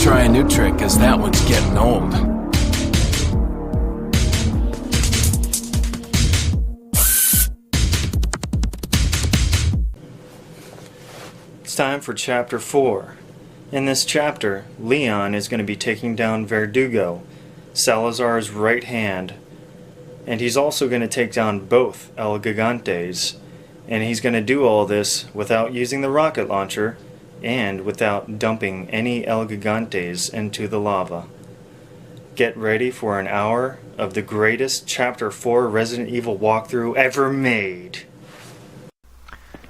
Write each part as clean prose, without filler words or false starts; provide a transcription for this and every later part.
try a new trick, cause that one's getting old. It's time for Chapter 4. In this chapter, Leon is going to be taking down Verdugo, Salazar's right hand, and he's also going to take down both El Gigantes, and he's going to do all this without using the rocket launcher and without dumping any El Gigantes into the lava. Get ready for an hour of the greatest Chapter 4 Resident Evil walkthrough ever made.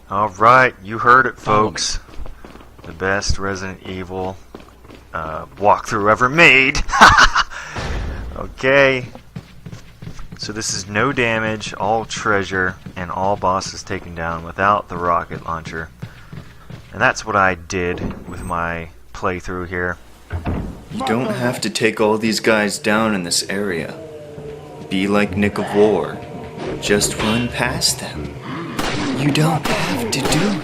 Alright, you heard it, folks. The best Resident Evil walkthrough ever made. Okay. So this is no damage, all treasure, and all bosses taken down without the rocket launcher. And that's what I did with my playthrough here. You don't have to take all these guys down in this area. Be like Nick of War. Just run past them. You don't have to do it.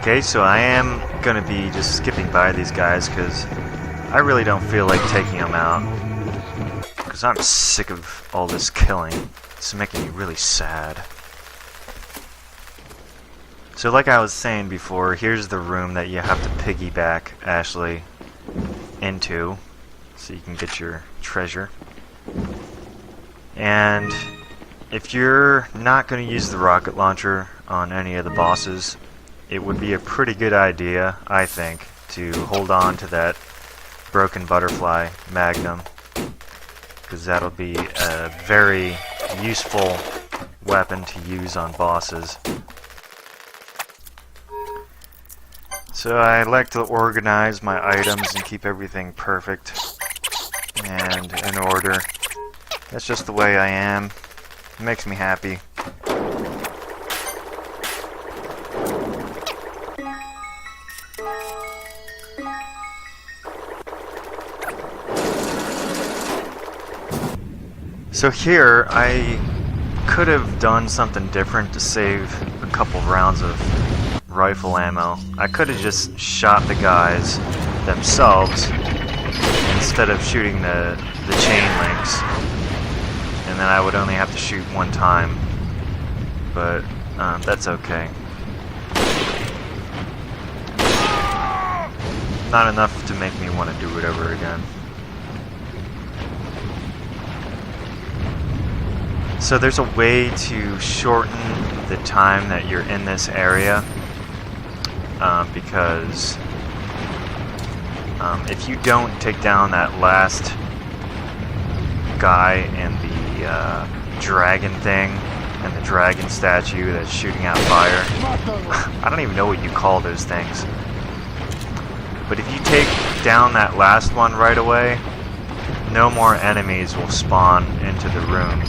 Okay, so I am going to be just skipping by these guys because I really don't feel like taking them out. Because I'm sick of all this killing. It's making me really sad. So like I was saying before, here's the room that you have to piggyback Ashley into so you can get your treasure. And if you're not going to use the rocket launcher on any of the bosses, it would be a pretty good idea, I think, to hold on to that broken butterfly magnum, because that'll be a very useful weapon to use on bosses. So I like to organize my items and keep everything perfect and in order. That's just the way I am. It makes me happy. So here, I could have done something different to save a couple rounds of rifle ammo. I could have just shot the guys themselves instead of shooting the chain links, and then I would only have to shoot one time, but that's okay. Not enough to make me want to do it over again. So there's a way to shorten the time that you're in this area, because if you don't take down that last guy and the dragon thing and the dragon statue that's shooting out fire, I don't even know what you call those things, but if you take down that last one right away, no more enemies will spawn into the room.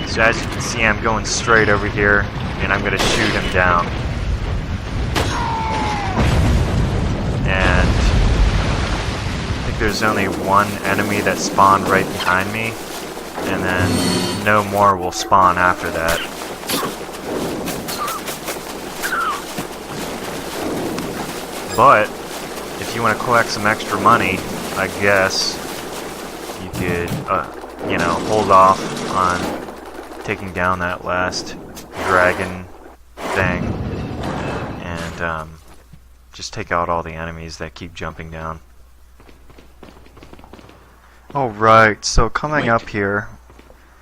So as you can see, I'm going straight over here, and I'm going to shoot him down. And I think there's only one enemy that spawned right behind me, and then no more will spawn after that. But if you want to collect some extra money, I guess you could, hold off on taking down that last dragon thing and just take out all the enemies that keep jumping down. Alright, so coming up here,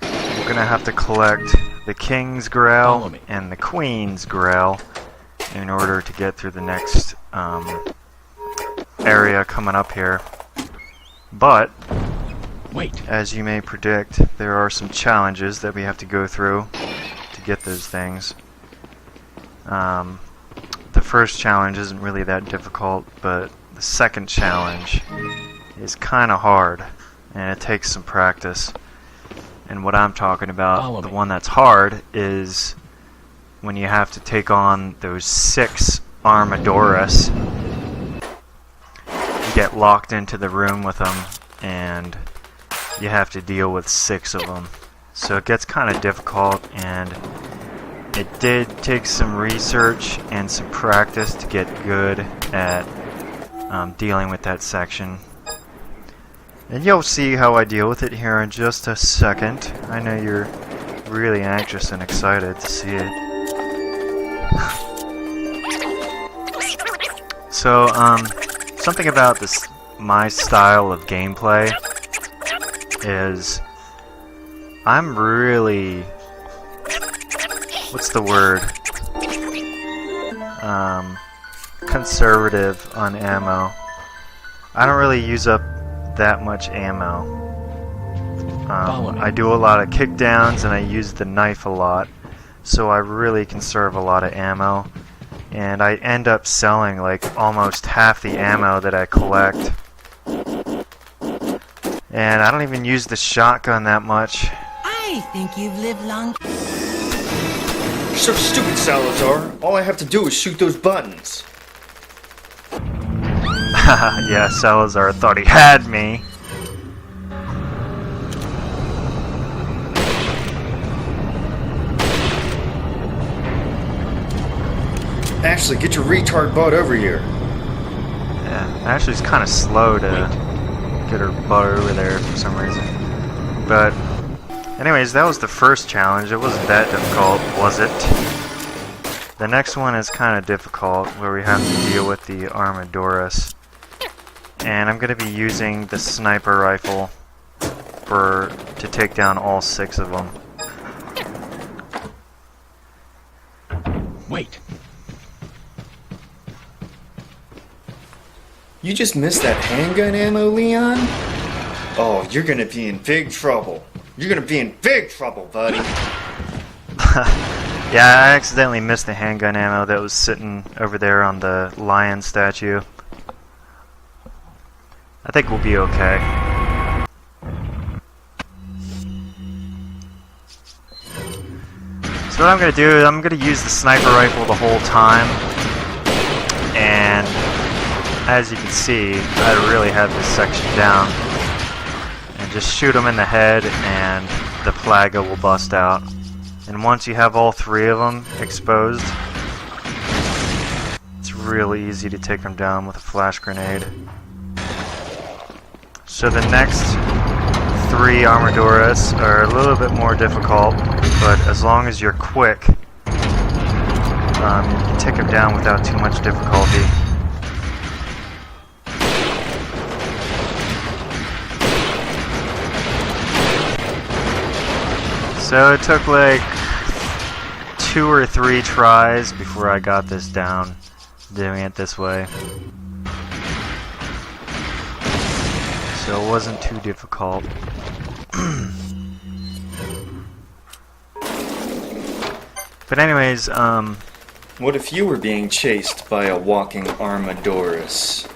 we're gonna have to collect the King's Grail and the Queen's Grail in order to get through the next area coming up here. But as you may predict, there are some challenges that we have to go through to get those things. The first challenge isn't really that difficult, but the second challenge is kind of hard, and it takes some practice. And what I'm talking about, the one that's hard, is when you have to take on those 6 Armadoras. You get locked into the room with them, and you have to deal with 6 of them. So it gets kind of difficult, and It did take some research and some practice to get good at dealing with that section. And you'll see how I deal with it here in just a second. I know you're really anxious and excited to see it. So, something about this, my style of gameplay is I'm really, what's the word? Conservative on ammo. I don't really use up that much ammo. I do a lot of kickdowns and I use the knife a lot, so I really conserve a lot of ammo, and I end up selling like almost half the ammo that I collect. And I don't even use the shotgun that much. I think you've lived long. You're so stupid, Salazar. All I have to do is shoot those buttons. Yeah, Salazar thought he had me. Ashley, get your retard butt over here. Yeah, Ashley's kind of slow to get her butt over there for some reason. But, anyways, that was the first challenge. It wasn't that difficult, was it? The next one is kind of difficult, where we have to deal with the Armadorus. And I'm going to be using the sniper rifle to take down all 6 of them. Wait. You just missed that handgun ammo, Leon? Oh, you're gonna be in big trouble. You're gonna be in big trouble, buddy. Yeah, I accidentally missed the handgun ammo that was sitting over there on the lion statue. I think we'll be okay. So what I'm gonna do is I'm gonna use the sniper rifle the whole time, and as you can see, I really have this section down. And just shoot them in the head and the plaga will bust out. And once you have all 3 of them exposed, it's really easy to take them down with a flash grenade. So the next 3 Armadorus are a little bit more difficult, but as long as you're quick, you can take them down without too much difficulty. So it took like 2 or 3 tries before I got this down, doing it this way. So it wasn't too difficult. But anyways, what if you were being chased by a walking Armadorus?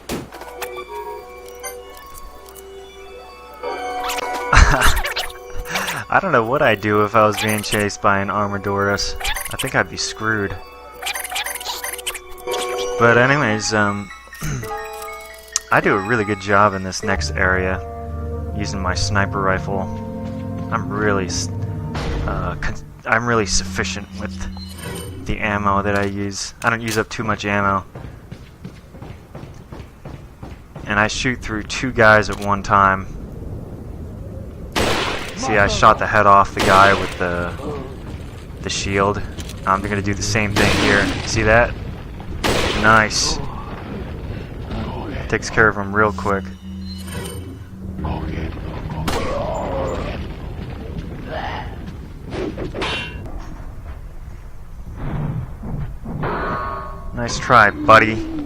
I don't know what I'd do if I was being chased by an Armadorus. I think I'd be screwed. But anyways, I do a really good job in this next area using my sniper rifle. I'm really sufficient with the ammo that I use. I don't use up too much ammo. And I shoot through 2 guys at one time. See, I shot the head off the guy with the shield. I'm gonna do the same thing here. See that? Nice. Takes care of him real quick. Nice try, buddy.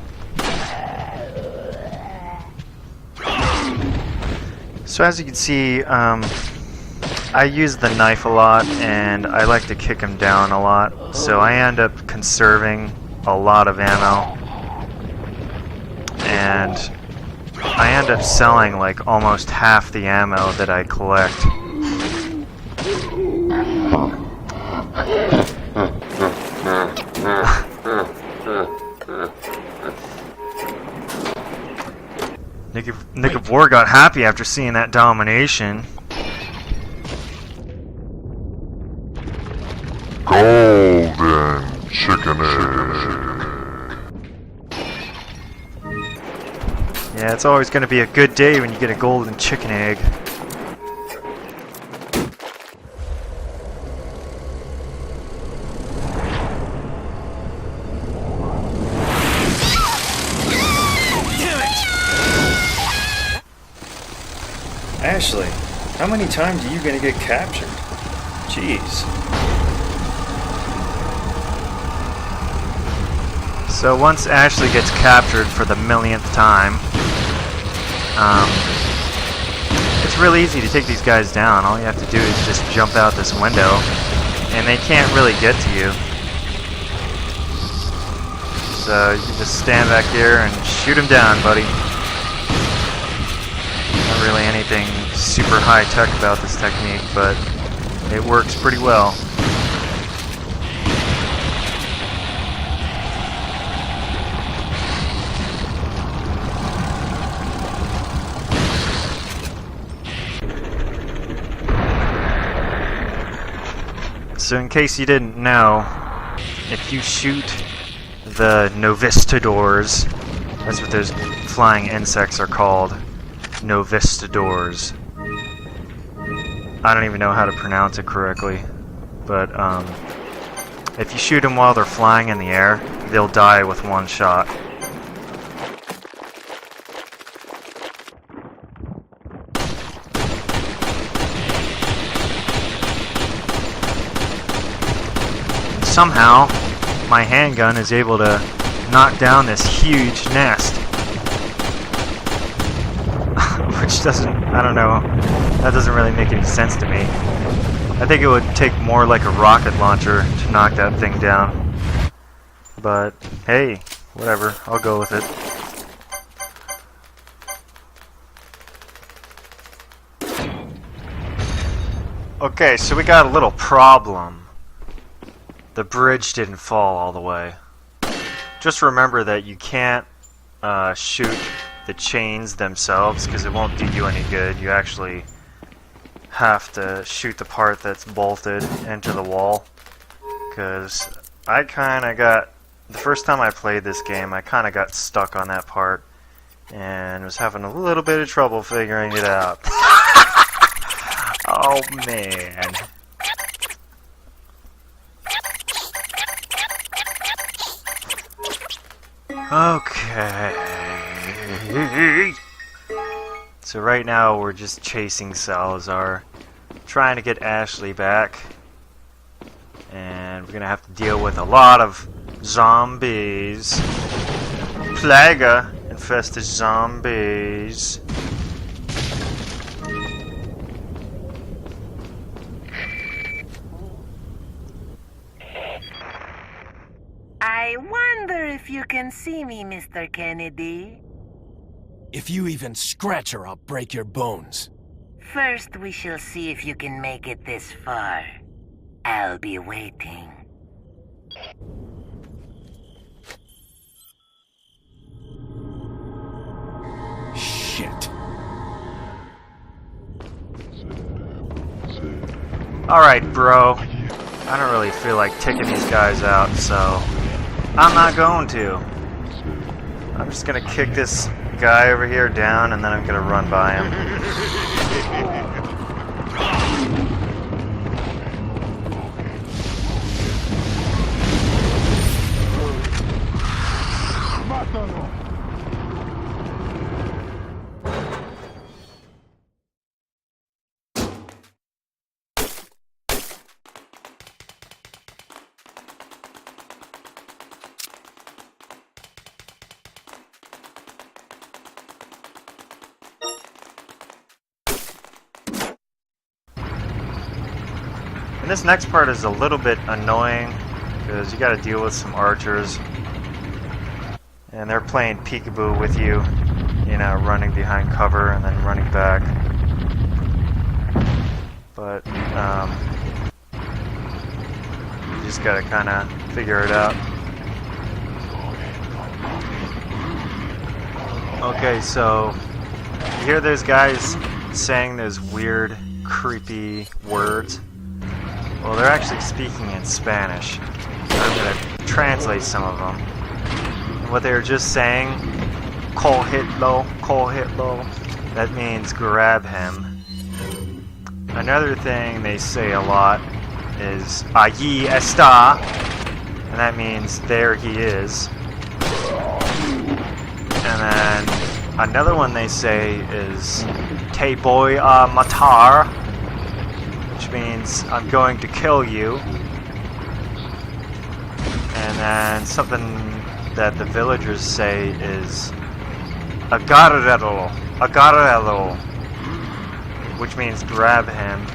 So as you can see, I use the knife a lot, and I like to kick him down a lot, so I end up conserving a lot of ammo, and I end up selling like almost half the ammo that I collect. Nick of War got happy after seeing that domination. Golden. chicken egg. Yeah, it's always going to be a good day when you get a golden chicken egg. Ashley, how many times are you gonna get captured? Jeez. So once Ashley gets captured for the millionth time, it's really easy to take these guys down. All you have to do is just jump out this window, and they can't really get to you. So you can just stand back here and shoot him down, buddy. Not really anything super high tech about this technique, but it works pretty well. So in case you didn't know, if you shoot the novistadors, that's what those flying insects are called, novistadors. I don't even know how to pronounce it correctly, but if you shoot them while they're flying in the air, they'll die with one shot. Somehow, my handgun is able to knock down this huge nest. Which doesn't, I don't know, that doesn't really make any sense to me. I think it would take more like a rocket launcher to knock that thing down. But, hey, whatever, I'll go with it. Okay, so we got a little problem. The bridge didn't fall all the way. Just remember that you can't shoot the chains themselves because it won't do you any good. You actually have to shoot the part that's bolted into the wall. Because I kind of got, the first time I played this game, I kind of got stuck on that part and was having a little bit of trouble figuring it out. Oh man. Okay. So right now we're just chasing Salazar, trying to get Ashley back, and we're gonna have to deal with a lot of zombies. Plaga infested zombies. I wonder if you can see me, Mr. Kennedy. If you even scratch her, I'll break your bones. First, we shall see if you can make it this far. I'll be waiting. Shit. Alright, bro. I don't really feel like taking these guys out, so I'm not going to. I'm just gonna kick this guy over here down, and then I'm gonna run by him. And this next part is a little bit annoying because you got to deal with some archers, and they're playing peekaboo with you, you know, running behind cover and then running back. But you just got to kind of figure it out. Okay, so you hear those guys saying those weird, creepy words. Well, they're actually speaking in Spanish. I'm going to translate some of them. And what they were just saying, call Hitler, that means grab him. Another thing they say a lot is allí está, and that means there he is. And then another one they say is te voy a matar, which means I'm going to kill you. And then something that the villagers say is agarralo, which means grab him.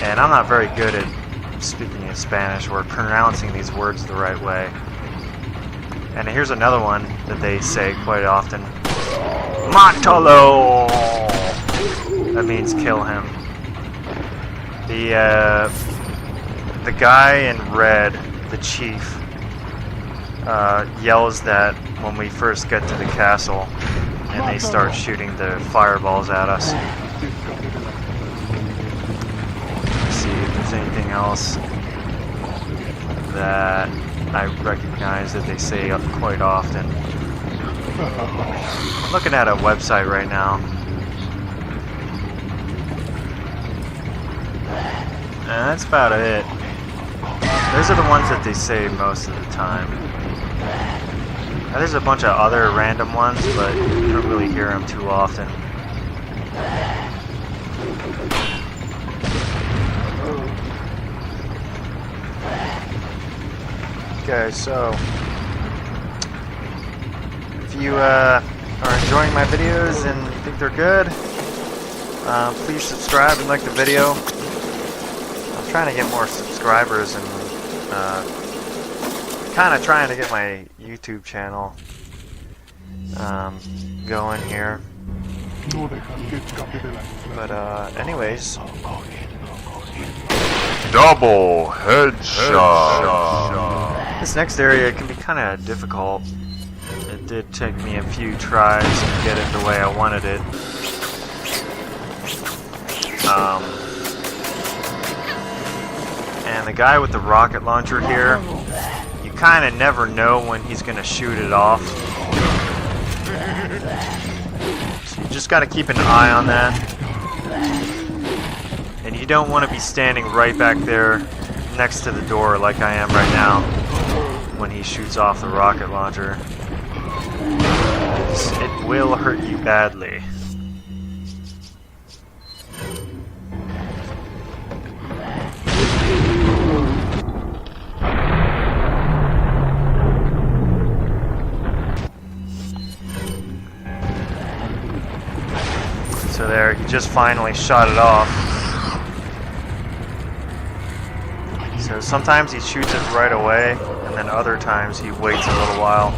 And I'm not very good at speaking in Spanish or pronouncing these words the right way. And here's another one that they say quite often. Mátalo! That means kill him. The guy in red, the chief, yells that when we first get to the castle and they start shooting the fireballs at us. Let's see if there's anything else that I recognize that they say quite often. I'm looking at a website right now. And that's about it. Those are the ones that they say most of the time. Now, there's a bunch of other random ones, but you don't really hear them too often. Okay, so if you are enjoying my videos and you think they're good, please subscribe and like the video. I'm trying to get more subscribers and kind of trying to get my YouTube channel going here. But anyways, double headshot. This next area can be kind of difficult. It did take me a few tries to get it the way I wanted it. And the guy with the rocket launcher here, you kind of never know when he's going to shoot it off. So you just got to keep an eye on that. And you don't want to be standing right back there next to the door like I am right now when he shoots off the rocket launcher. It will hurt you badly. So there, he just finally shot it off. So sometimes he shoots it right away, and then other times he waits a little while.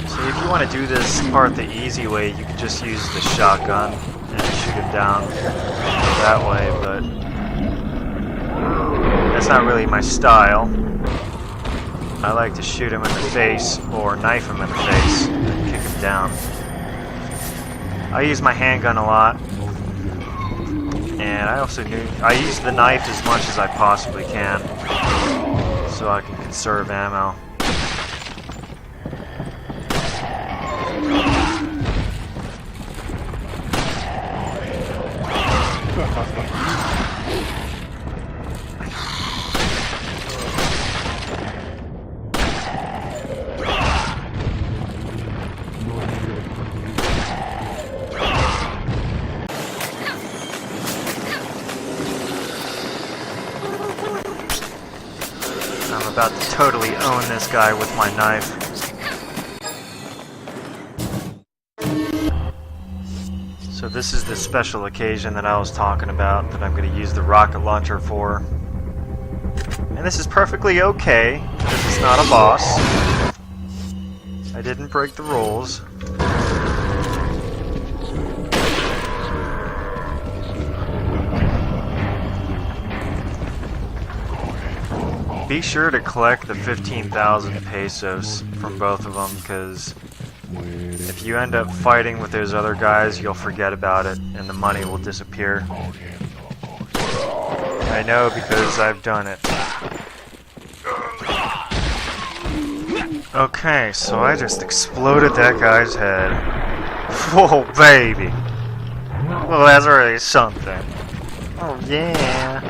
So if you want to do this part the easy way, you can just use the shotgun and shoot him down that way, but that's not really my style. I like to shoot him in the face or knife him in the face and kick him down. I use my handgun a lot, and I use the knife as much as I possibly can so I can conserve ammo. I'm about to totally own this guy with my knife. So this is the special occasion that I was talking about that I'm going to use the rocket launcher for. And this is perfectly okay, because it's not a boss. I didn't break the rules. Be sure to collect the 15,000 pesos from both of them, because If you end up fighting with those other guys, you'll forget about it, and the money will disappear. I know because I've done it. Okay, so I just exploded that guy's head. Whoa, baby! Well, that's really something. Oh, yeah.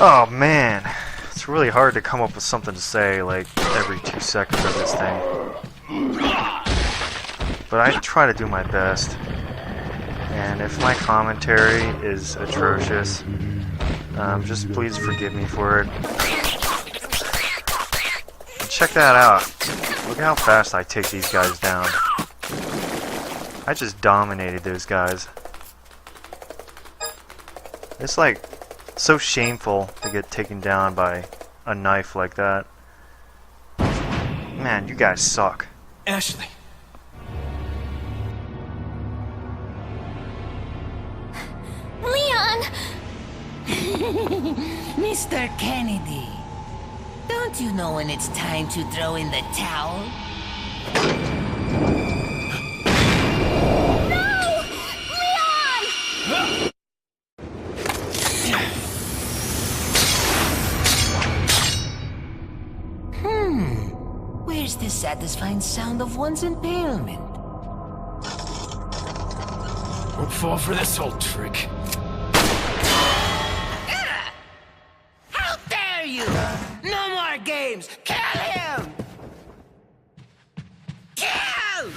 Oh, man. It's really hard to come up with something to say, like, every 2 seconds of this thing. But I try to do my best. And if my commentary is atrocious, just please forgive me for it. And check that out. Look how fast I take these guys down. I just dominated those guys. It's like so shameful to get taken down by a knife like that. Man, you guys suck. Ashley. Leon! Mr. Kennedy, don't you know when it's time to throw in the towel? No! Leon! Where's the satisfying sound of one's impalement? Won't fall for this old trick. How dare you! No more games! Kill him! Kill!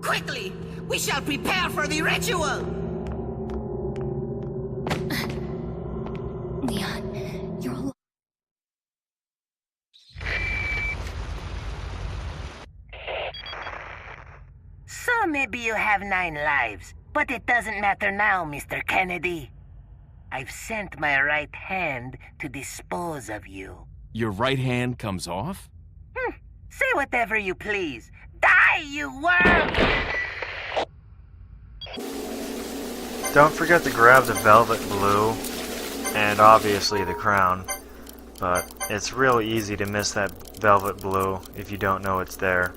Quickly! We shall prepare for the ritual! Leon, you're alive. So maybe you have 9 lives, but it doesn't matter now, Mr. Kennedy. I've sent my right hand to dispose of you. Your right hand comes off? Say whatever you please. Die, you worm! Don't forget to grab the velvet blue, and obviously the crown. But it's real easy to miss that velvet blue if you don't know it's there.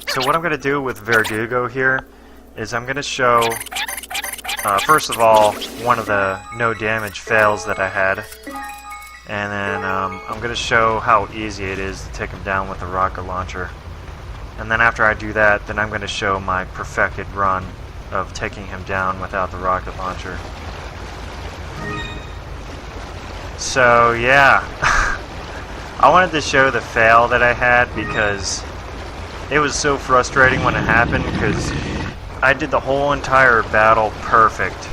So what I'm going to do with Verdugo here is I'm going to show, first of all, one of the no damage fails that I had. And then I'm going to show how easy it is to take him down with a rocket launcher. And then after I do that, then I'm going to show my perfected run of taking him down without the rocket launcher. So yeah, I wanted to show the fail that I had because it was so frustrating when it happened, because I did the whole entire battle perfect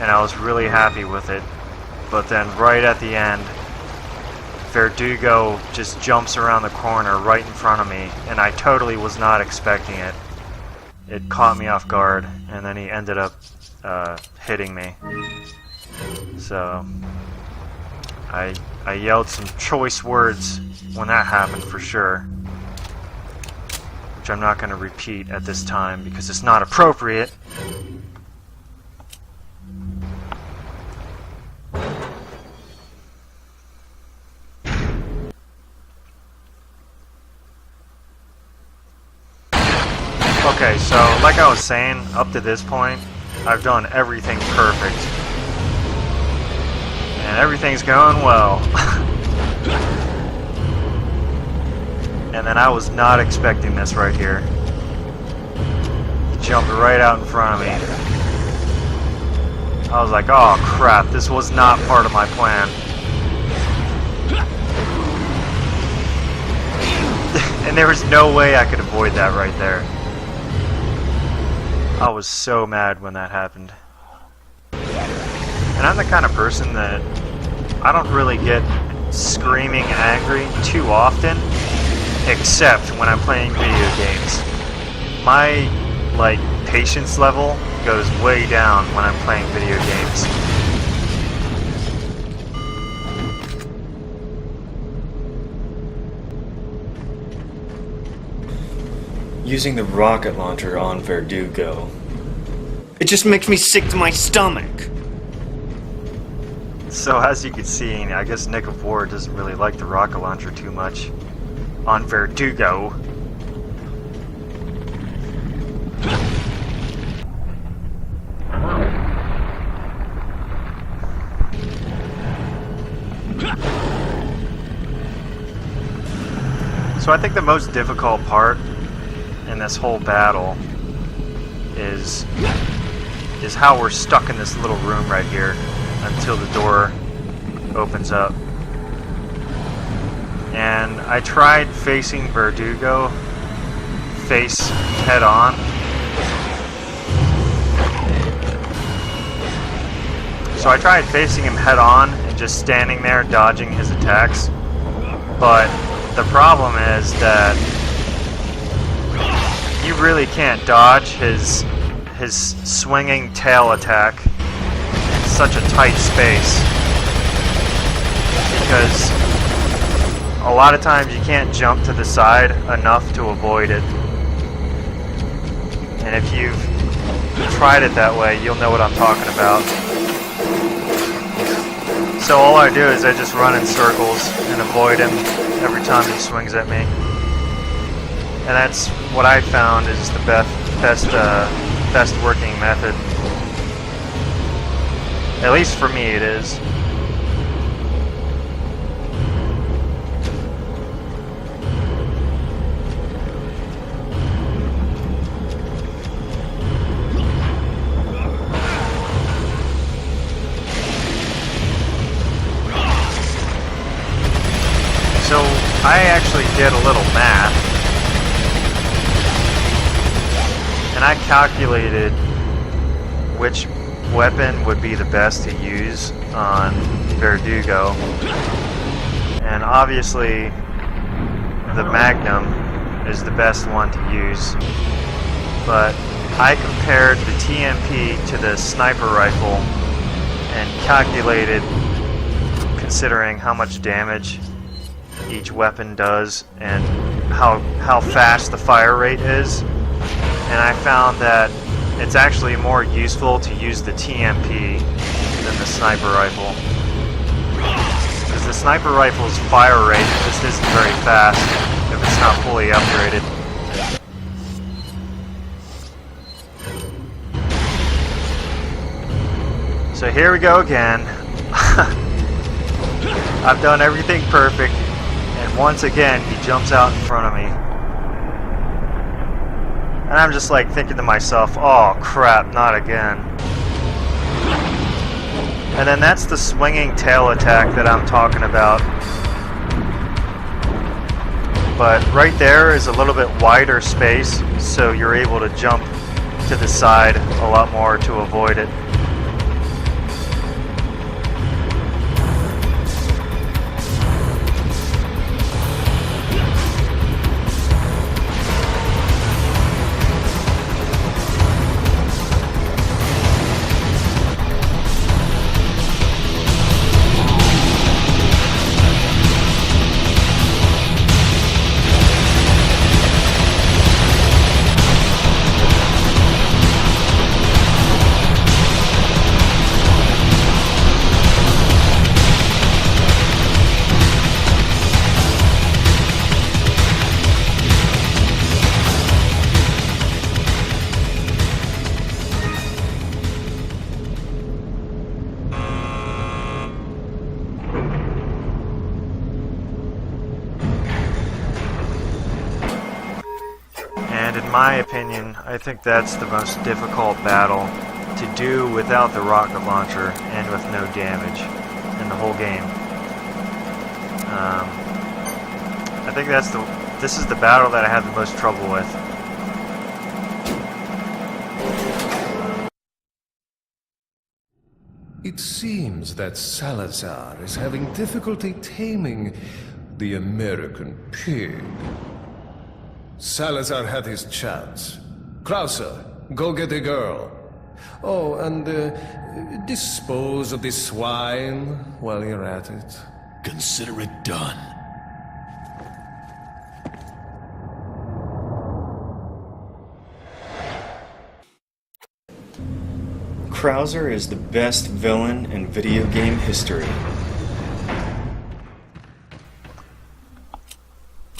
and I was really happy with it. But then right at the end, Verdugo just jumps around the corner right in front of me, and I totally was not expecting it. It caught me off guard, and then he ended up hitting me. So I yelled some choice words when that happened for sure, which I'm not going to repeat at this time because it's not appropriate. Okay, so like I was saying, up to this point, I've done everything perfect. And everything's going well. And then I was not expecting this right here. He jumped right out in front of me. I was like, oh crap, this was not part of my plan. And there was no way I could avoid that right there. I was so mad when that happened. And I'm the kind of person that I don't really get screaming angry too often, except when I'm playing video games. My, patience level goes way down when I'm playing video games. Using the rocket launcher on Verdugo. It just makes me sick to my stomach. So as you can see, I guess Nick of War doesn't really like the rocket launcher too much on Verdugo. So I think the most difficult part in this whole battle is how we're stuck in this little room right here until the door opens up. And I tried facing Verdugo face head on. So I tried facing him head on and just standing there dodging his attacks. But the problem is that you really can't dodge his swinging tail attack in such a tight space, because a lot of times you can't jump to the side enough to avoid it. And if you've tried it that way, you'll know what I'm talking about. So all I do is I just run in circles and avoid him every time he swings at me. And that's what I found is the best working method. At least for me it is. So I actually did a little math, and I calculated which weapon would be the best to use on Verdugo, and obviously the Magnum is the best one to use, but I compared the TMP to the sniper rifle and calculated, considering how much damage each weapon does and how fast the fire rate is, and I found that it's actually more useful to use the TMP than the sniper rifle, because the sniper rifle's fire rate just isn't very fast if it's not fully upgraded. So here we go again. I've done everything perfect, and once again he jumps out in front of me. And I'm just like thinking to myself, oh crap, not again. And then that's the swinging tail attack that I'm talking about. But right there is a little bit wider space, so you're able to jump to the side a lot more to avoid it. In my opinion, I think that's the most difficult battle to do without the rocket launcher and with no damage in the whole game. I think this is the battle that I had the most trouble with. It seems that Salazar is having difficulty taming the American pig. Salazar had his chance. Krauser, go get the girl. Oh, and dispose of the swine while you're at it. Consider it done. Krauser is the best villain in video game history.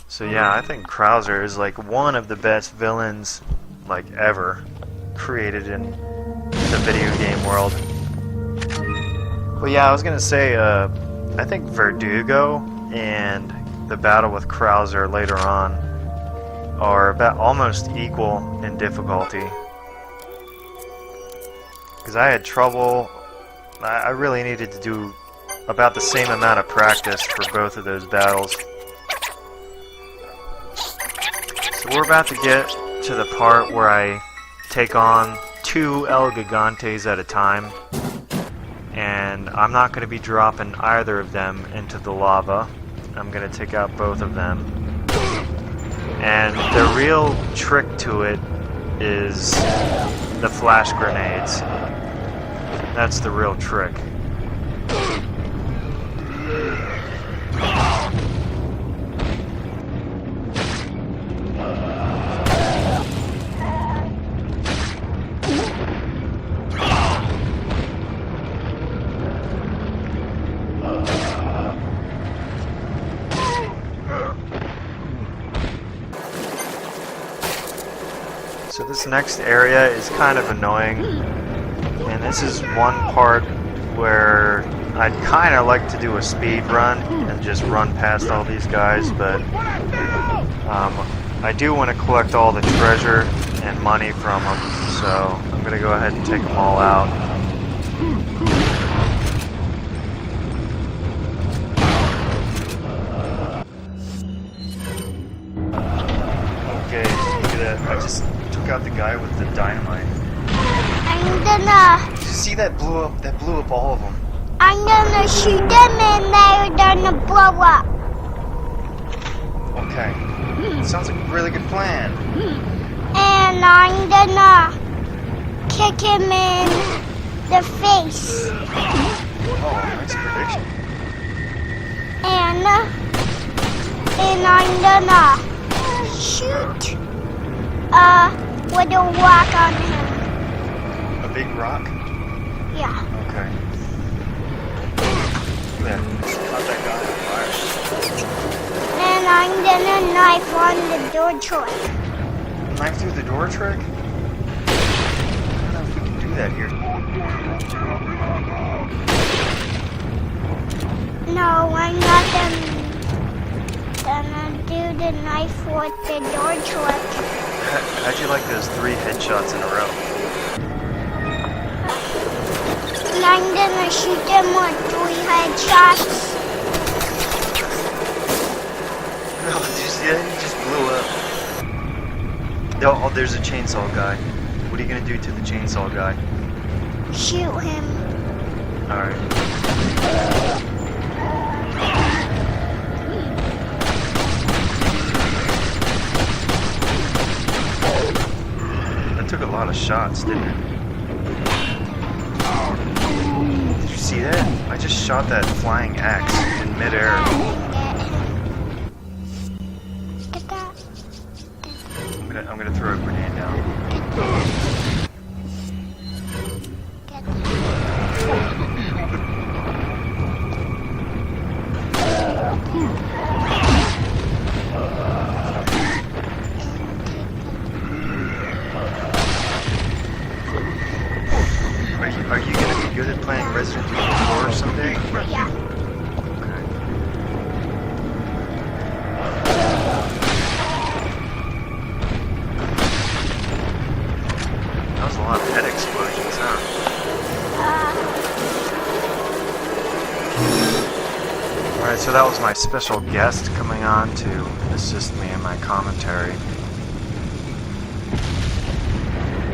So yeah, I think Krauser is like one of the best villains like ever created in the video game world. But yeah, I was gonna say, I think Verdugo and the battle with Krauser later on are about almost equal in difficulty. Because I had trouble, I really needed to do about the same amount of practice for both of those battles. So we're about to get to the part where I take on 2 El Gigantes at a time. And I'm not going to be dropping either of them into the lava. I'm going to take out both of them. And the real trick to it is the flash grenades. That's the real trick. So this next area is kind of annoying, and this is one part where I'd kind of like to do a speed run and just run past all these guys, but I do want to collect all the treasure and money from them, so I'm going to go ahead and take them all out. Okay, look at that. I just took out the guy with the dynamite. I'm gonna... Did you see that blew up? That blew up all of them. I'm gonna shoot them and they're gonna blow up. Okay. Sounds like a really good plan. And I'm gonna kick him in the face. Oh, nice prediction. And I'm gonna shoot with a rock on him. A big rock? Yeah. Okay. There. Caught that guy on fire. And I'm gonna knife on the door trick. Knife through the door trick? I don't know if we can do that here. No, I'm not gonna do the knife with the door trick. How'd you like those 3 headshots in a row? And I'm gonna shoot them with 3 headshots. No, did you see that? He just blew up. Oh, there's a chainsaw guy. What are you gonna do to the chainsaw guy? Shoot him. Alright. That took a lot of shots, didn't it? Did you see that? I just shot that flying axe in midair. Get that. I'm gonna throw a grenade down. Get Are you gonna be good at playing Resident Evil 4 someday? Yeah. Okay. That was a lot of head explosions, huh? Alright, so that was my special guest coming on to assist me in my commentary.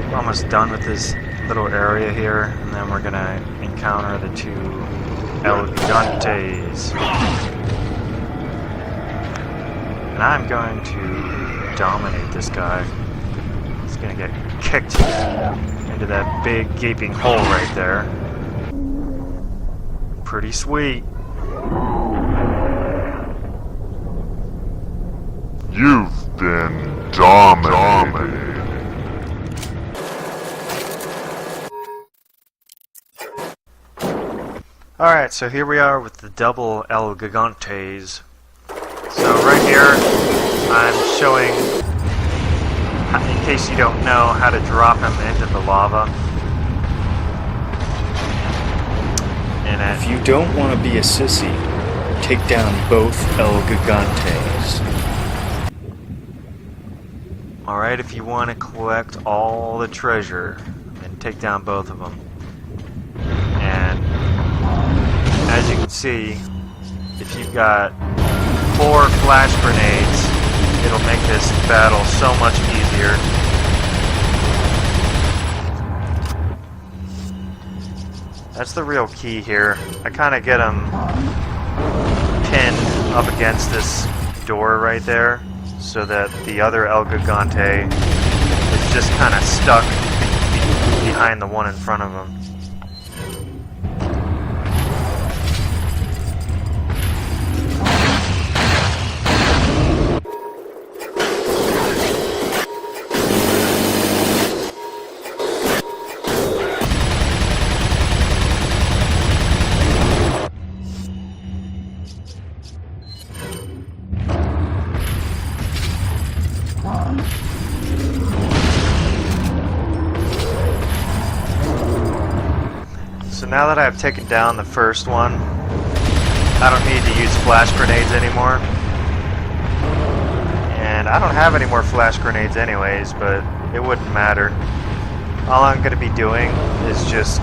We're almost done with this little area here, and then we're gonna encounter the 2 El Gigantes. And I'm going to dominate this guy. He's gonna get kicked into that big gaping hole right there. Pretty sweet. You've been dominated. Alright, so here we are with the double El Gigantes. So right here, I'm showing, in case you don't know, how to drop him into the lava. If you don't want to be a sissy, take down both El Gigantes. Alright, if you want to collect all the treasure, then take down both of them. And as you can see, if you've got 4 flash grenades, it'll make this battle so much easier. That's the real key here. I kind of get them pinned up against this door right there, so that the other El Gigante is just kind of stuck behind the one in front of him. So now that I've taken down the first one, I don't need to use flash grenades anymore. And I don't have any more flash grenades anyways, but it wouldn't matter. All I'm going to be doing is just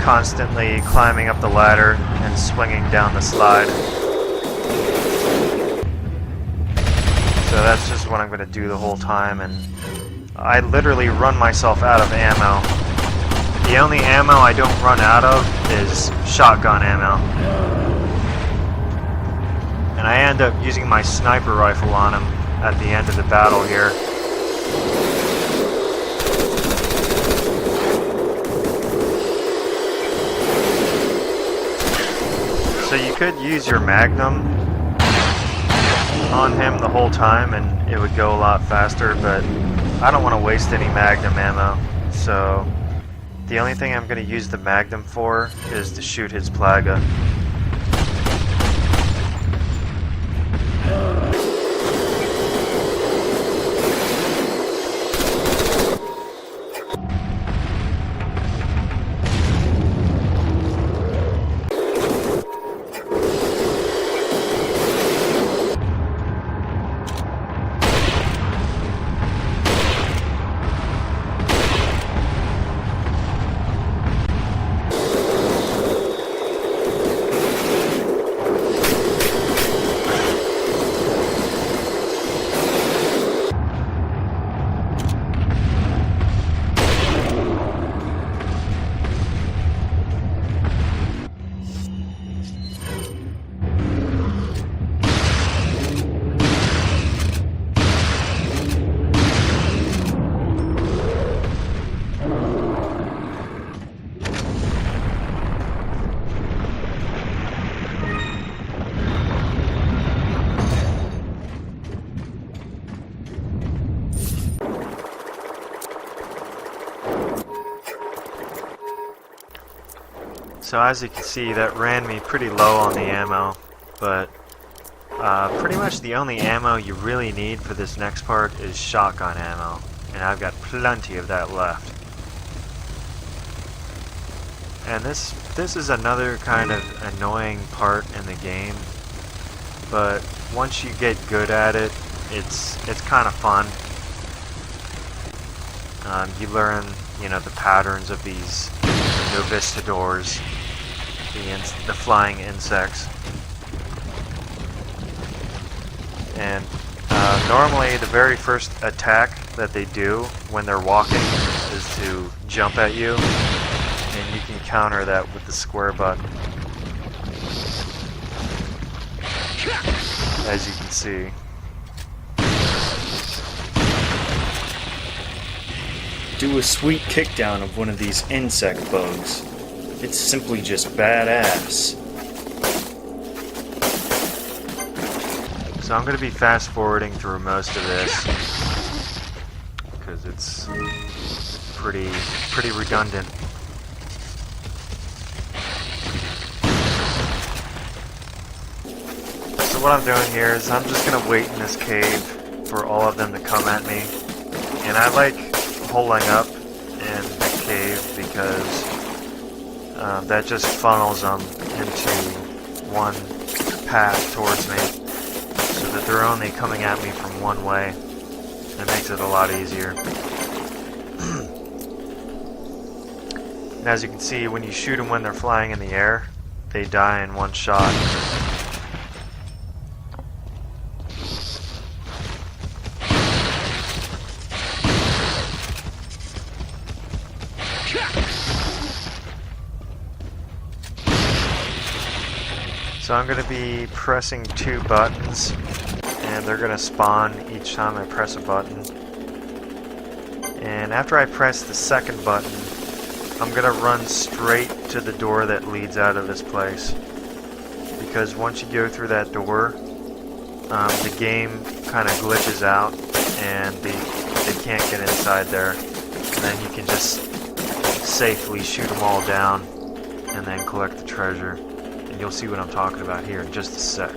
constantly climbing up the ladder and swinging down the slide. So that's just what I'm going to do the whole time, and I literally run myself out of ammo. The only ammo I don't run out of is shotgun ammo. And I end up using my sniper rifle on him at the end of the battle here. So you could use your Magnum on him the whole time and it would go a lot faster, but I don't want to waste any Magnum ammo. So the only thing I'm going to use the Magnum for is to shoot his Plaga. So as you can see, that ran me pretty low on the ammo, but pretty much the only ammo you really need for this next part is shotgun ammo, and I've got plenty of that left. And this is another kind of annoying part in the game, but once you get good at it, it's kind of fun. You learn, you know, the patterns of these novistadors, the flying insects. And normally the very first attack that they do when they're walking is to jump at you, and you can counter that with the square button, as you can see. Do a sweet kickdown of one of these insect bugs. It's simply just badass. So I'm going to be fast forwarding through most of this because it's pretty redundant. what I'm doing here is I'm just gonna wait in this cave for all of them to come at me. And I like holding up in the cave because that just funnels them into one path towards me, so that they're only coming at me from one way. It makes it a lot easier. And as you can see, when you shoot them when they're flying in the air, they die in one shot. So I'm going to be pressing 2 buttons, and they're going to spawn each time I press a button. And after I press the second button, I'm going to run straight to the door that leads out of this place. Because once you go through that door, the game kind of glitches out, and they can't get inside there. And then you can just safely shoot them all down, and then collect the treasure. And you'll see what I'm talking about here in just a sec.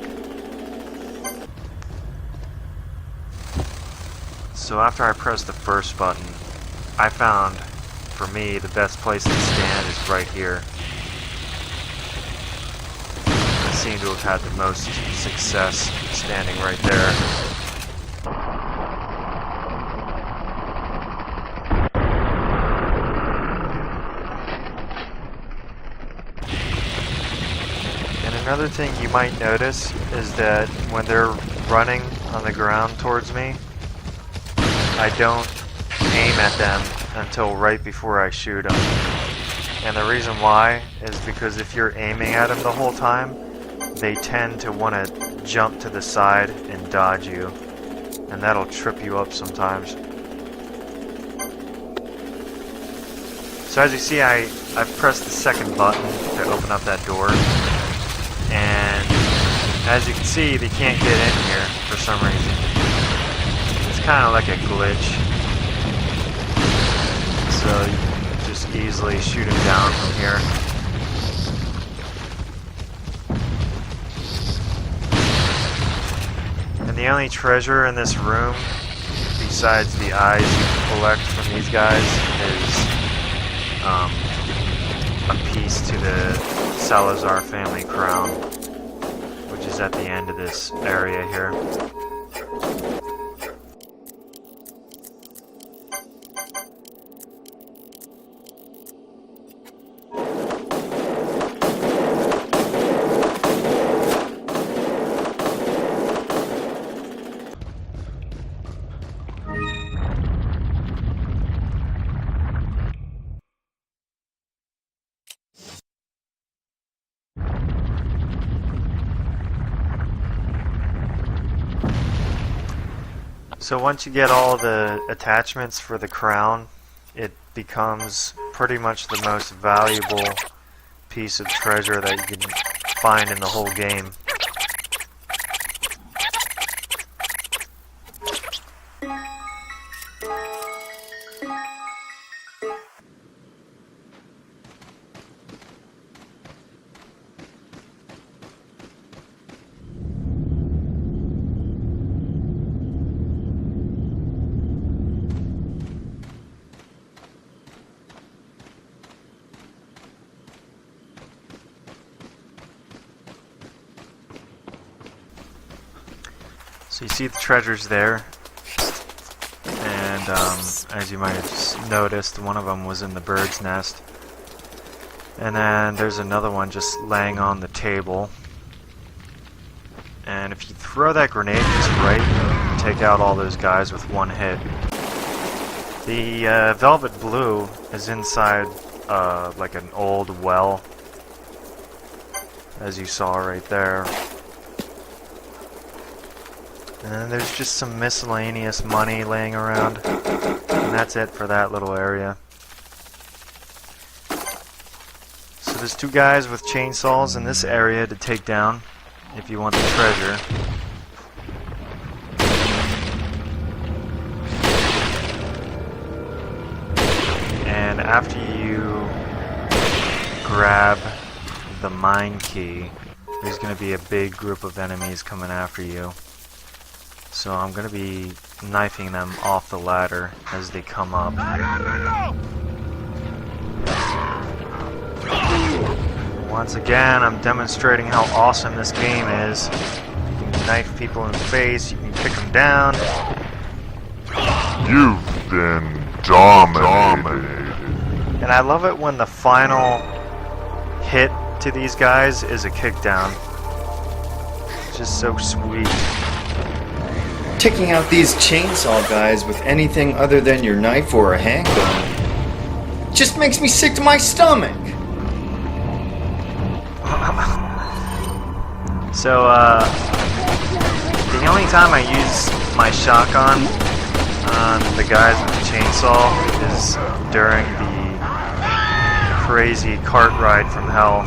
So after I pressed the first button, I found, for me, the best place to stand is right here. I seem to have had the most success standing right there. Another thing you might notice is that when they're running on the ground towards me, I don't aim at them until right before I shoot them. And the reason why is because if you're aiming at them the whole time, they tend to want to jump to the side and dodge you. And that'll trip you up sometimes. So as you see, I've pressed the second button to open up that door. And as you can see, they can't get in here for some reason. It's kind of like a glitch. So you can just easily shoot them down from here. And the only treasure in this room, besides the eyes you can collect from these guys, is a piece to the Salazar family crown, which is at the end of this area here. So once you get all the attachments for the crown, it becomes pretty much the most valuable piece of treasure that you can find in the whole game. So you see the treasures there, and as you might have noticed, one of them was in the bird's nest. And then there's another one just laying on the table. And if you throw that grenade just right, you can take out all those guys with one hit. The Velvet Blue is inside like an old well, as you saw right there. And then there's just some miscellaneous money laying around. And that's it for that little area. So there's 2 guys with chainsaws in this area to take down if you want the treasure. And after you grab the mine key, there's going to be a big group of enemies coming after you. So I'm going to be knifing them off the ladder as they come up. Once again, I'm demonstrating how awesome this game is. You can knife people in the face, you can kick them down. You've been dominated. And I love it when the final hit to these guys is a kickdown. It's just so sweet. Taking out these chainsaw guys with anything other than your knife or a handgun just makes me sick to my stomach. So, the only time I use my shotgun on the guys with the chainsaw is during the crazy cart ride from hell.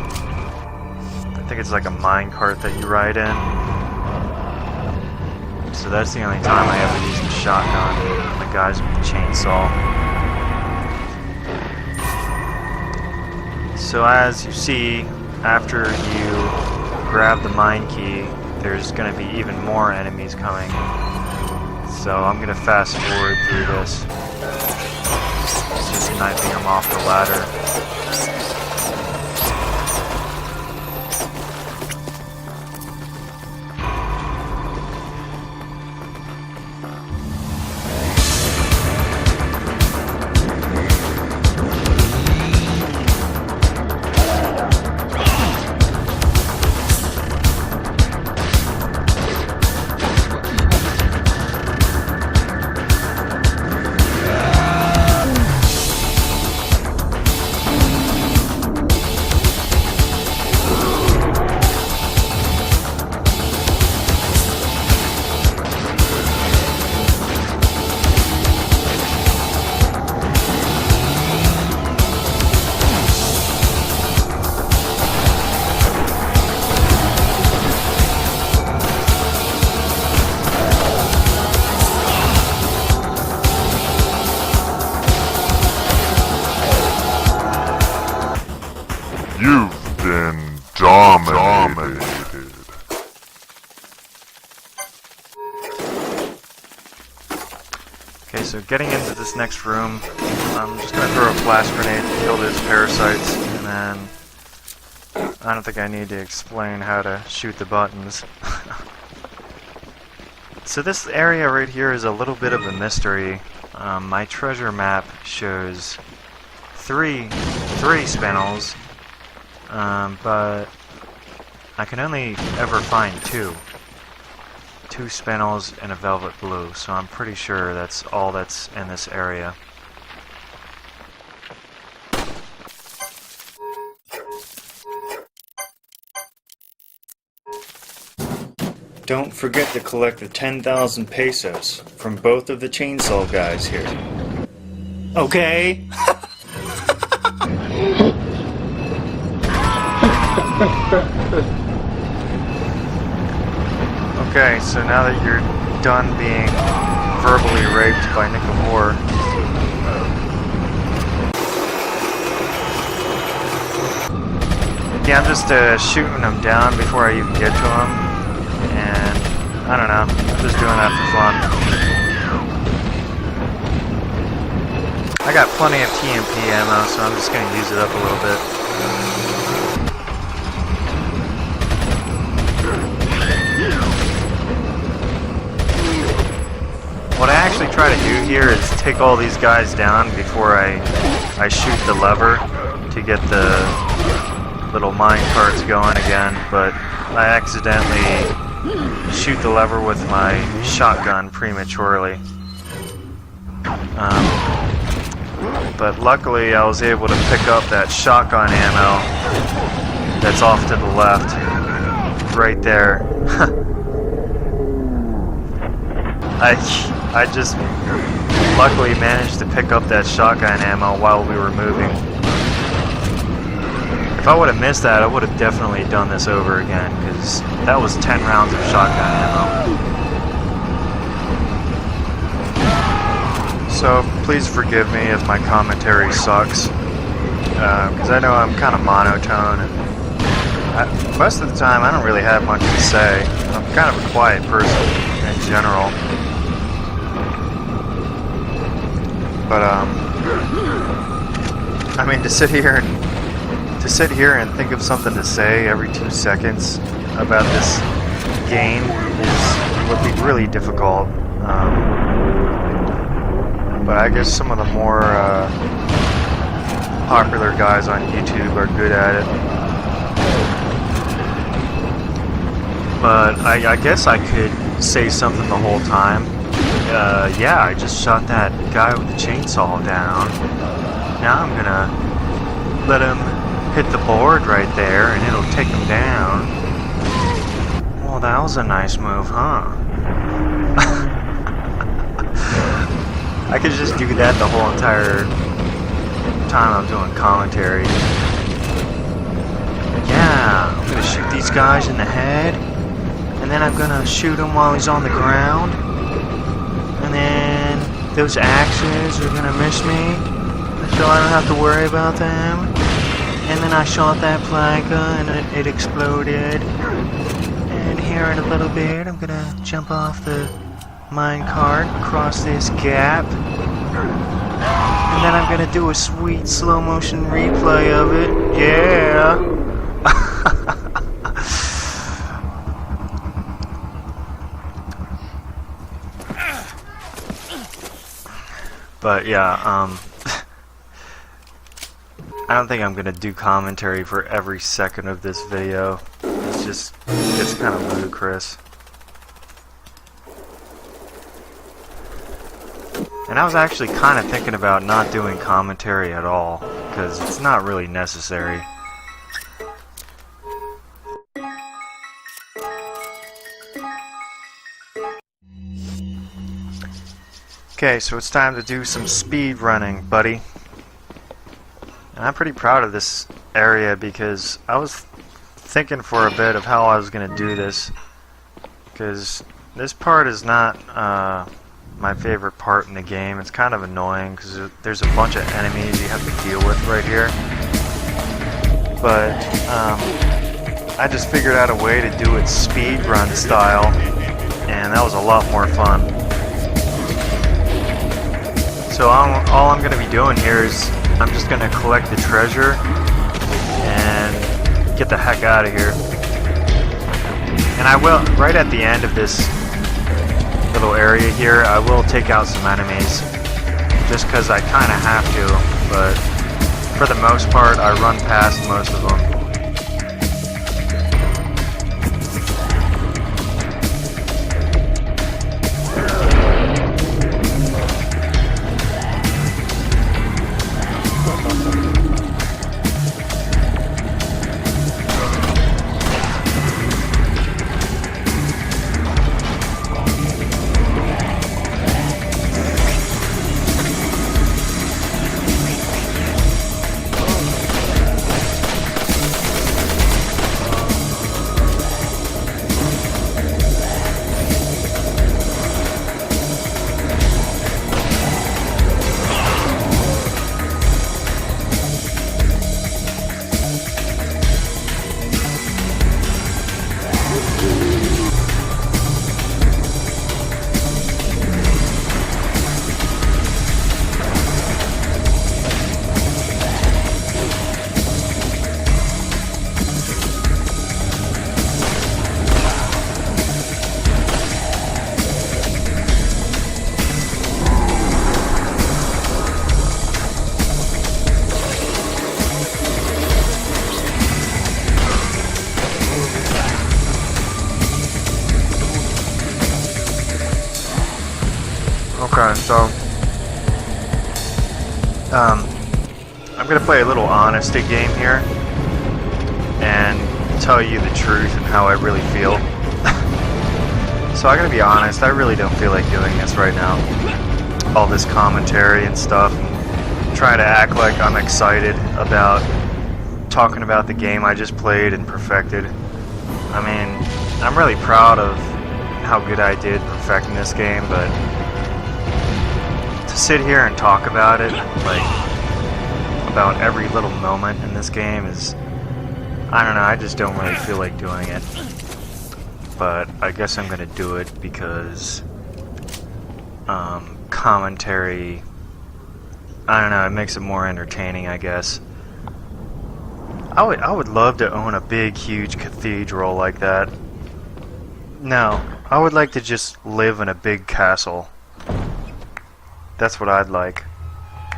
I think it's like a mine cart that you ride in. So that's the only time I ever use the shotgun on the guys with the chainsaw. So as you see, after you grab the mine key, there's going to be even more enemies coming. So I'm going to fast forward through this. Just knifing them off the ladder. You've been dominated. Okay, so getting into this next room, I'm just going to throw a flash grenade to kill those parasites, and then I don't think I need to explain how to shoot the buttons. So this area right here is a little bit of a mystery. My treasure map shows three spinels, but I can only ever find two spinels and a velvet blue, so I'm pretty sure that's all that's in this area. Don't forget to collect the 10,000 pesos from both of the chainsaw guys here. Okay? Okay, so now that you're done being verbally raped by Nick Moore, yeah, I'm just shooting them down before I even get to them, and I don't know, I'm just doing that for fun. I got plenty of TMP ammo, so I'm just going to use it up a little bit. What I actually try to do here is take all these guys down before I shoot the lever to get the little mine carts going again, but I accidentally shoot the lever with my shotgun prematurely. But luckily I was able to pick up that shotgun ammo that's off to the left, right there. I just luckily managed to pick up that shotgun ammo while we were moving. If I would have missed that, I would have definitely done this over again, because that was 10 rounds of shotgun ammo. So please forgive me if my commentary sucks, because I know I'm kind of monotone and Most of the time, I don't really have much to say. I'm kind of a quiet person in general. But I mean, to sit here and think of something to say every 2 seconds about this game would be really difficult. But I guess some of the more popular guys on YouTube are good at it. But I guess I could say something the whole time. Yeah, I just shot that guy with the chainsaw down. Now I'm gonna let him hit the board right there and it'll take him down. Well, that was a nice move, huh? I could just do that the whole entire time I'm doing commentary. Yeah, I'm gonna shoot these guys in the head, and then I'm gonna shoot him while he's on the ground, and then those axes are gonna miss me, so I don't have to worry about them. And then I shot that planka and it exploded. And here in a little bit, I'm gonna jump off the minecart across this gap. And then I'm gonna do a sweet slow motion replay of it. Yeah! But yeah, I don't think I'm gonna do commentary for every second of this video. It's kind of ludicrous. And I was actually kind of thinking about not doing commentary at all, because it's not really necessary. Okay, so it's time to do some speed running, buddy. And I'm pretty proud of this area because I was thinking for a bit of how I was going to do this. Because this part is not my favorite part in the game. It's kind of annoying because there's a bunch of enemies you have to deal with right here. But I just figured out a way to do it speed run style, and that was a lot more fun. So all I'm going to be doing here is I'm just going to collect the treasure and get the heck out of here. And I will, right at the end of this little area here, I will take out some enemies. Just because I kind of have to, but for the most part I run past most of them. Okay, so I'm gonna play a little honesty game here and tell you the truth and how I really feel. So I'm gonna be honest, I really don't feel like doing this right now. All this commentary and stuff, and try to act like I'm excited about talking about the game I just played and perfected. I mean, I'm really proud of how good I did perfecting this game, but to sit here and talk about it, like, about every little moment in this game is I don't know, I just don't really feel like doing it. But I guess I'm gonna do it because commentary, I don't know, it makes it more entertaining, I guess. I would love to own a big, huge cathedral like that. No, I would like to just live in a big castle. That's what I'd like.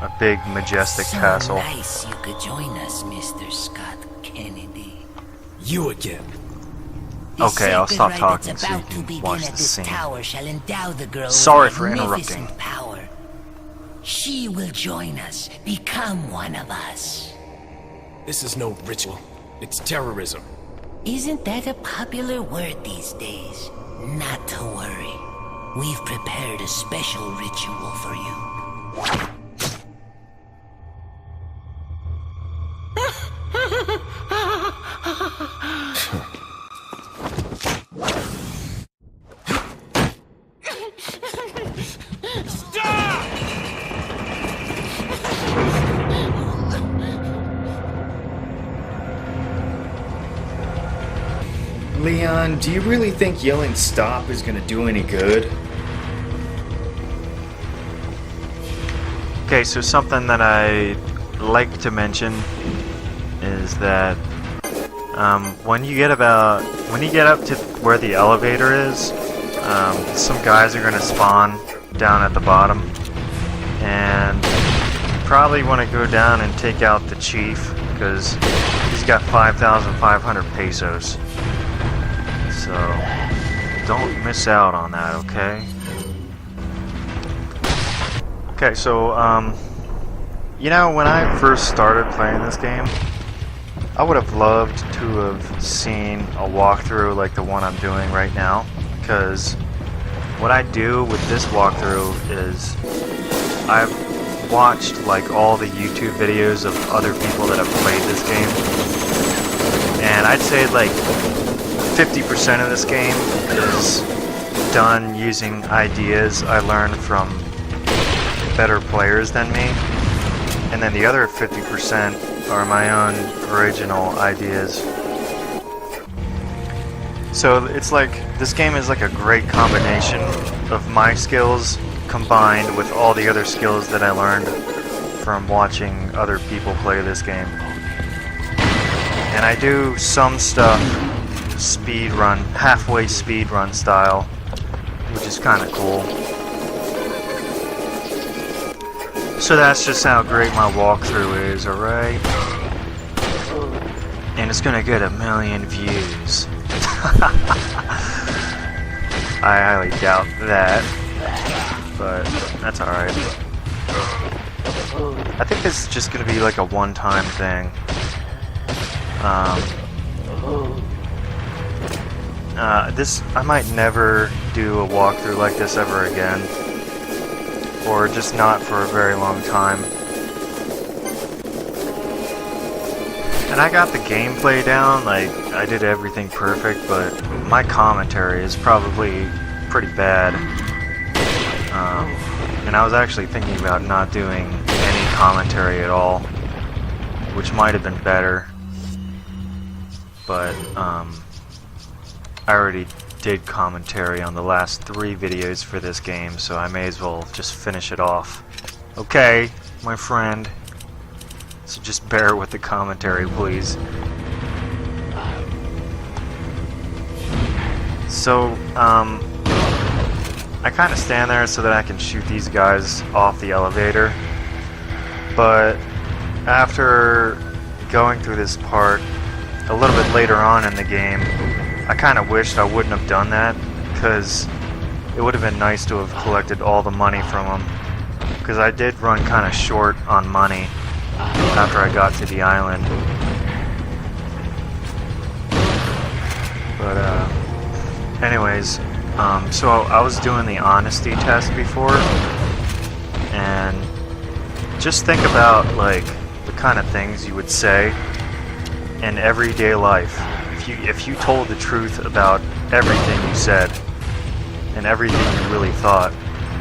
A big, majestic castle. Nice you could join us, Mr. Scott Kennedy. You again. Okay, I'll stop talking so you can watch the scene. Sorry for interrupting. Power. She will join us, become one of us. This is no ritual. It's terrorism. Isn't that a popular word these days? Not to worry. We've prepared a special ritual for you. Leon, do you really think yelling stop is gonna do any good? Okay, so something that I like to mention is that when you get up to where the elevator is, some guys are gonna spawn down at the bottom, and you probably want to go down and take out the chief because he's got 5,500 pesos. So don't miss out on that, okay? Okay, so you know, when I first started playing this game, I would have loved to have seen a walkthrough like the one I'm doing right now, because what I do with this walkthrough is I've watched like all the YouTube videos of other people that have played this game, and I'd say like 50% of this game is done using ideas I learned from better players than me, and then the other 50% are my own original ideas. So it's like, this game is like a great combination of my skills combined with all the other skills that I learned from watching other people play this game. And I do some stuff speedrun, halfway speedrun style, which is kind of cool. So that's just how great my walkthrough is, alright? And it's gonna get 1 million views. I highly doubt that, but that's alright. I think this is just gonna be like a one-time thing. I might never do a walkthrough like this ever again, or just not for a very long time. And I got the gameplay down, like I did everything perfect, but my commentary is probably pretty bad. And I was actually thinking about not doing any commentary at all, which might have been better. But I already did commentary on the last 3 videos for this game, so I may as well just finish it off. Okay, my friend. So just bear with the commentary, please. So, I kind of stand there so that I can shoot these guys off the elevator. But after going through this part a little bit later on in the game, I kind of wished I wouldn't have done that, because it would have been nice to have collected all the money from them, because I did run kind of short on money after I got to the island. But anyways, so I was doing the honesty test before, and just think about like the kind of things you would say in everyday life. If you told the truth about everything you said and everything you really thought,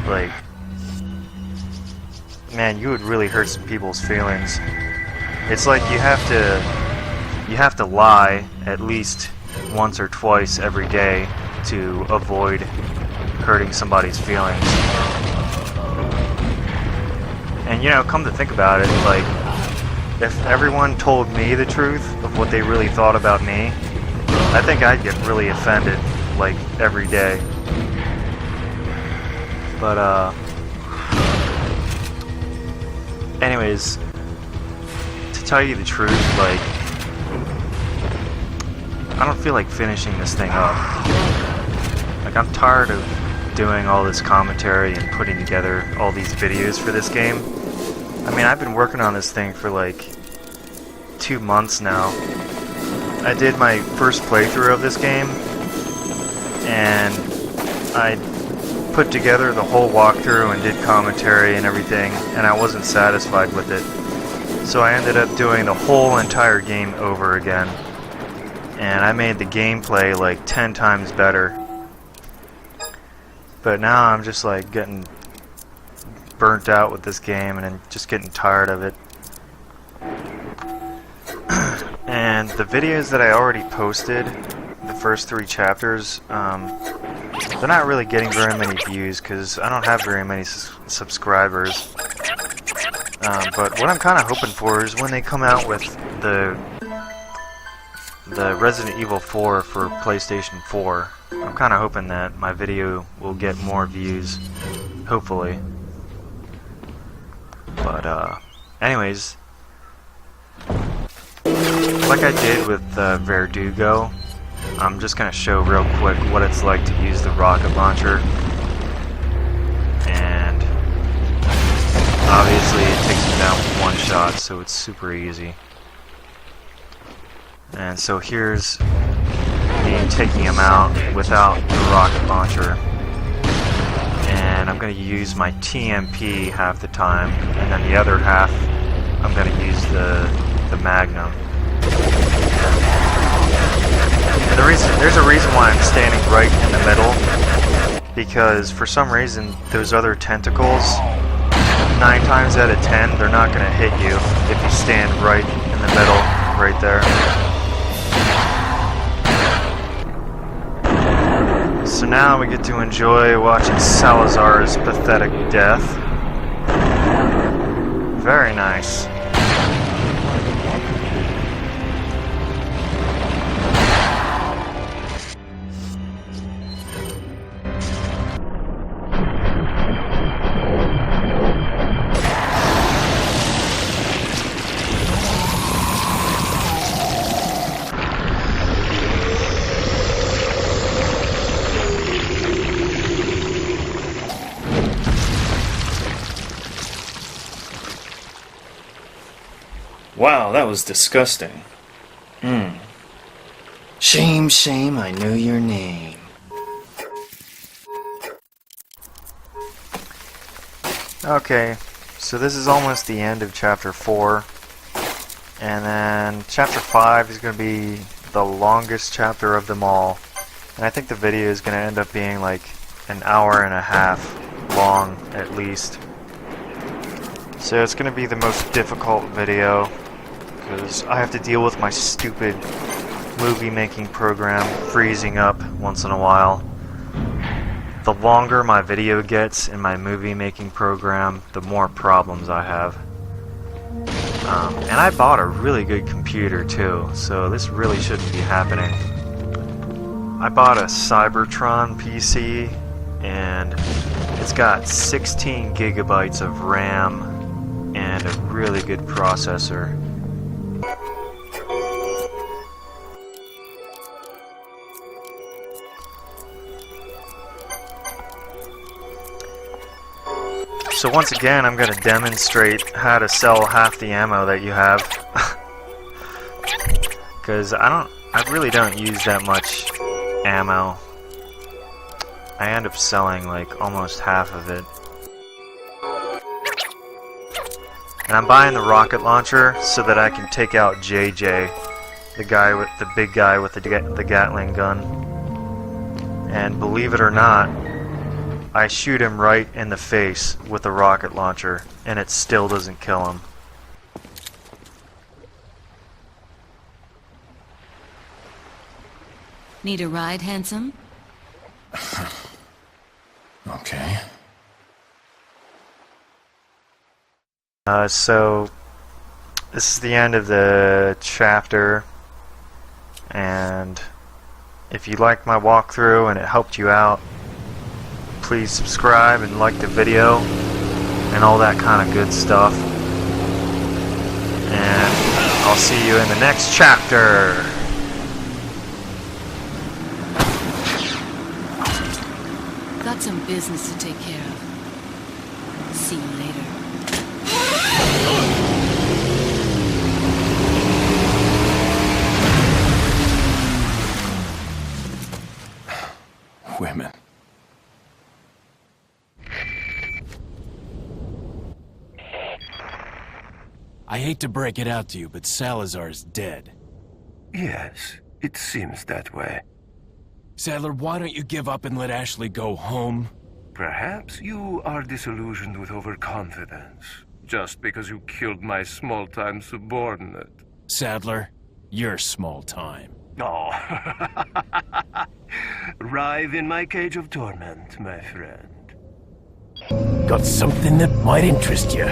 like, man, you would really hurt some people's feelings. It's like you have to you have to lie at least once or twice every day to avoid hurting somebody's feelings. And you know, come to think about it, like, if everyone told me the truth of what they really thought about me, I think I'd get really offended, like, every day. But, anyways, to tell you the truth, like, I don't feel like finishing this thing up. Like, I'm tired of doing all this commentary and putting together all these videos for this game. I mean, I've been working on this thing for like 2 months now. I did my first playthrough of this game, and I put together the whole walkthrough and did commentary and everything, and I wasn't satisfied with it. So I ended up doing the whole entire game over again, and I made the gameplay like 10 times better. But now I'm just like getting burnt out with this game, and I'm just getting tired of it. And the videos that I already posted, the first 3 chapters, they're not really getting very many views because I don't have very many subscribers. But what I'm kind of hoping for is when they come out with the Resident Evil 4 for PlayStation 4, I'm kind of hoping that my video will get more views, hopefully. But anyways, like I did with Verdugo, I'm just gonna show real quick what it's like to use the rocket launcher. And obviously it takes him down with 1 shot, so it's super easy. And so here's me taking him out without the rocket launcher. And I'm going to use my TMP half the time, and then the other half I'm going to use the Magnum. And there's a reason why I'm standing right in the middle, because for some reason those other tentacles, 9 times out of 10, they're not going to hit you if you stand right in the middle, right there. So now we get to enjoy watching Salazar's pathetic death. Very nice. Wow, that was disgusting. Shame, shame, I know your name. Okay, so this is almost the end of Chapter 4. And then Chapter 5 is going to be the longest chapter of them all. And I think the video is going to end up being like an hour and a half long, at least. So it's going to be the most difficult video, because I have to deal with my stupid movie making program freezing up once in a while. The longer my video gets in my movie making program, the more problems I have. And I bought a really good computer too, so this really shouldn't be happening. I bought a Cybertron PC, and it's got 16 gigabytes of RAM and a really good processor. So once again, I'm going to demonstrate how to sell half the ammo that you have. Because I really don't use that much ammo. I end up selling like almost half of it. And I'm buying the rocket launcher so that I can take out JJ, the big guy with the Gatling gun. And believe it or not, I shoot him right in the face with the rocket launcher, and it still doesn't kill him. Need a ride, handsome? Okay. So this is the end of the chapter, and if you liked my walkthrough and it helped you out, please subscribe and like the video and all that kind of good stuff. And I'll see you in the next chapter. Got some business to take care of. See you later. Women. I hate to break it out to you, but Salazar's dead. Yes, it seems that way. Sadler, why don't you give up and let Ashley go home? Perhaps you are disillusioned with overconfidence, just because you killed my small-time subordinate. Sadler, you're small time. Oh. Writhe in my cage of torment, my friend. Got something that might interest you.